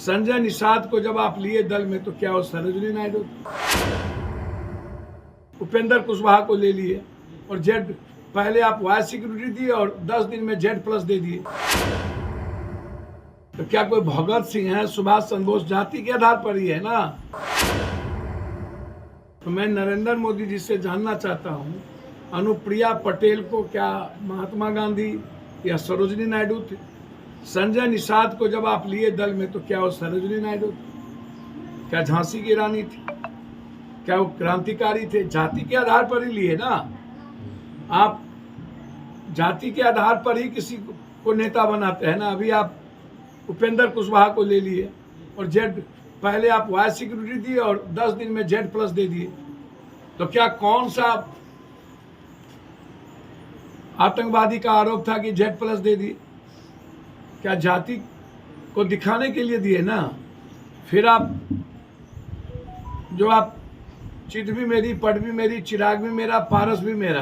संजय निषाद को जब आप लिए दल में तो क्या वो सरोजिनी नायडू, उपेंद्र कुशवाहा को ले लिए और जेड, पहले आप वाई सिक्योरिटी दिए और 10 दिन में जेड प्लस दे दिए। तो क्या कोई भगत सिंह है? सुभाष चंद्र बोस जाति के आधार पर ही है ना। तो मैं नरेंद्र मोदी जी से जानना चाहता हूं, अनुप्रिया पटेल को क्या महात्मा गांधी या सरोजिनी नायडू थे? संजय निषाद को जब आप लिए दल में तो क्या वो सरोजिनी नायडू, क्या झांसी की रानी थी? क्या वो क्रांतिकारी थे? जाति के आधार पर ही लिए ना आप, जाति के आधार पर ही किसी को नेता बनाते हैं ना। अभी आप उपेंद्र कुशवाहा को ले लिए और जेड, पहले आप वाई सिक्योरिटी दिए और 10 दिन में जेड प्लस दे दिए। तो क्या कौन सा आतंकवादी का आरोप था कि जेड प्लस दे दिए? क्या जाति को दिखाने के लिए दिए ना। फिर आप जो आप चित भी मेरी, पट भी मेरी, चिराग भी मेरा, पारस भी मेरा,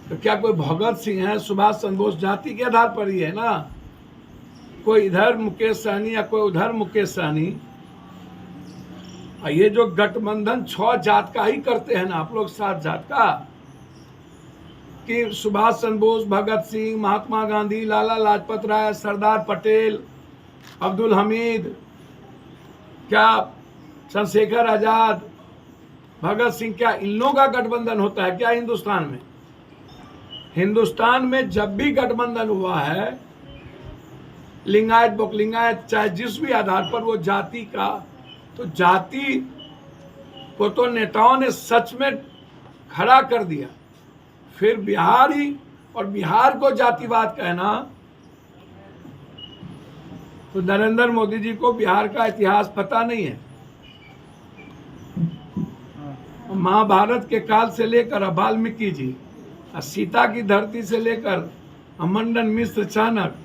तो क्या कोई भगत सिंह है? सुभाष चंद्र बोस जाति के आधार पर ही है ना। कोई इधर मुकेश सहनी या कोई उधर मुकेश सहनी। ये जो गठबंधन 6 जात का ही करते हैं ना आप लोग, 7 जात का, कि सुभाष चंद्र बोस, भगत सिंह, महात्मा गांधी, लाला लाजपत राय, सरदार पटेल, अब्दुल हमीद, क्या चंद्रशेखर आजाद, भगत सिंह, क्या इन लोगों का गठबंधन होता है क्या हिंदुस्तान में? हिंदुस्तान में जब भी गठबंधन हुआ है, लिंगायत बोकलिंगायत, चाहे जिस भी आधार पर, वो जाति का, तो जाति को तो नेताओं ने सच में खड़ा कर दिया। फिर बिहारी और बिहार को जातिवाद कहना, तो नरेंद्र मोदी जी को बिहार का इतिहास पता नहीं है। महाभारत के काल से लेकर वाल्मीकि जी, सीता की धरती से लेकर मंडन मिश्र, चाणक्य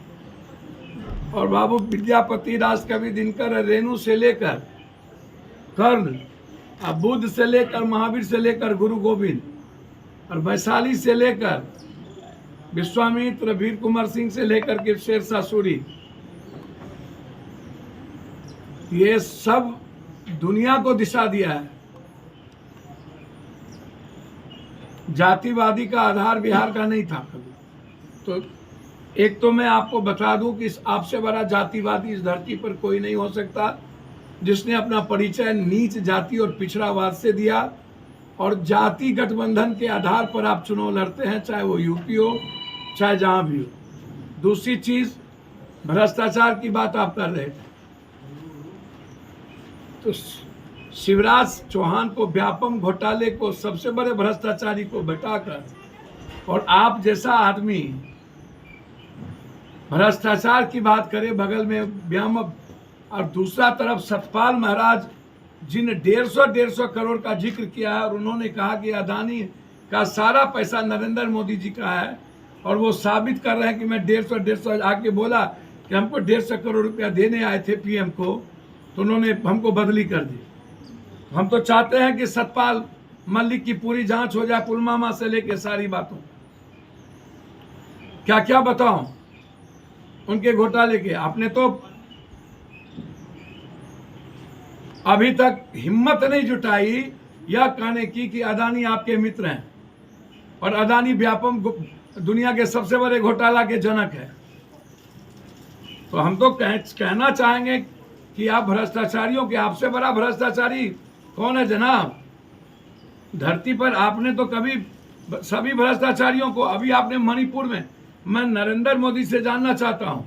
और बाबू विद्यापति, राजकवि दिनकर, रेणु से लेकर कर्ण, बुद्ध से लेकर महावीर से लेकर गुरु गोविंद, और वैशाली से लेकर विश्वामित्र, वीर कुंवर सिंह से लेकर के शेरशाह सूरी, ये सब दुनिया को दिशा दिया है। जातिवादी का आधार बिहार का नहीं था कभी। तो एक तो मैं आपको बता दूं कि आपसे बड़ा जातिवादी इस धरती पर कोई नहीं हो सकता, जिसने अपना परिचय नीच जाति और पिछड़ावाद से दिया। और जाति गठबंधन के आधार पर आप चुनाव लड़ते हैं, चाहे वो यूपी हो, चाहे जहां भी हो। दूसरी चीज, भ्रष्टाचार की बात आप कर रहे थे, तो शिवराज चौहान को, व्यापम घोटाले को, सबसे बड़े भ्रष्टाचारी को बैठाकर, और आप जैसा आदमी भ्रष्टाचार की बात करे बगल में व्यापम, और दूसरा तरफ सतपाल महाराज जिन 150 करोड़ का जिक्र किया है, और उन्होंने कहा कि अदानी का सारा पैसा नरेंद्र मोदी जी का है, और वो साबित कर रहे हैं कि मैं 150 आके बोला कि हमको 150 करोड़ रुपया देने आए थे पीएम को, तो उन्होंने हमको बदली कर दी। हम तो चाहते हैं कि सतपाल मलिक की पूरी जांच हो जाए, पुलवामा से लेके सारी बातों, क्या क्या बताऊं उनके घोटाले के। आपने तो अभी तक हिम्मत नहीं जुटाई यह कहने की कि अदानी आपके मित्र हैं, और अदानी व्यापम दुनिया के सबसे बड़े घोटाला के जनक है। तो हम तो कहना चाहेंगे कि आप भ्रष्टाचारियों के, आपसे बड़ा भ्रष्टाचारी कौन है जनाब धरती पर? आपने तो कभी सभी भ्रष्टाचारियों को, अभी आपने मणिपुर में, मैं नरेंद्र मोदी से जानना चाहता हूं,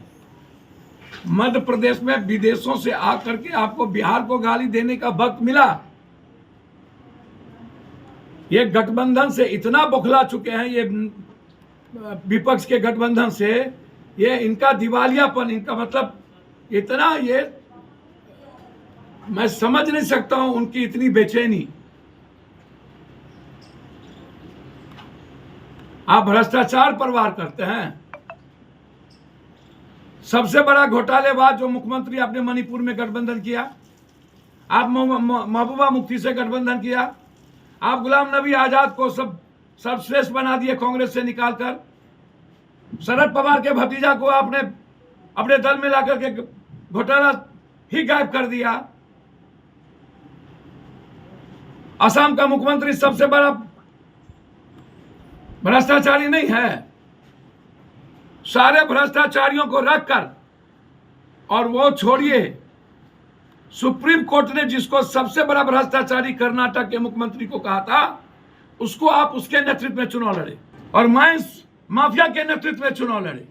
मध्य प्रदेश में विदेशों से आकर के आपको बिहार को गाली देने का वक्त मिला? ये गठबंधन से इतना बौखला चुके हैं, ये विपक्ष के गठबंधन से, ये इनका दिवालियापन, इनका मतलब इतना, ये मैं समझ नहीं सकता हूं उनकी इतनी बेचैनी। आप भ्रष्टाचार पर वार करते हैं। सबसे बड़ा घोटालेबाज जो मुख्यमंत्री आपने मणिपुर में गठबंधन किया, आप महबूबा मुफ्ती से गठबंधन किया, आप गुलाम नबी आजाद को सर्वश्रेष्ठ बना दिए कांग्रेस से निकालकर, शरद पवार के भतीजा को आपने अपने दल में लाकर के घोटाला ही गायब कर दिया। असम का मुख्यमंत्री सबसे बड़ा भ्रष्टाचारी नहीं है। सारे भ्रष्टाचारियों को रखकर, और वो छोड़िए, सुप्रीम कोर्ट ने जिसको सबसे बड़ा भ्रष्टाचारी कर्नाटक के मुख्यमंत्री को कहा था, उसको आप उसके नेतृत्व में चुनाव लड़े और माइंस माफिया के नेतृत्व में चुनाव लड़े।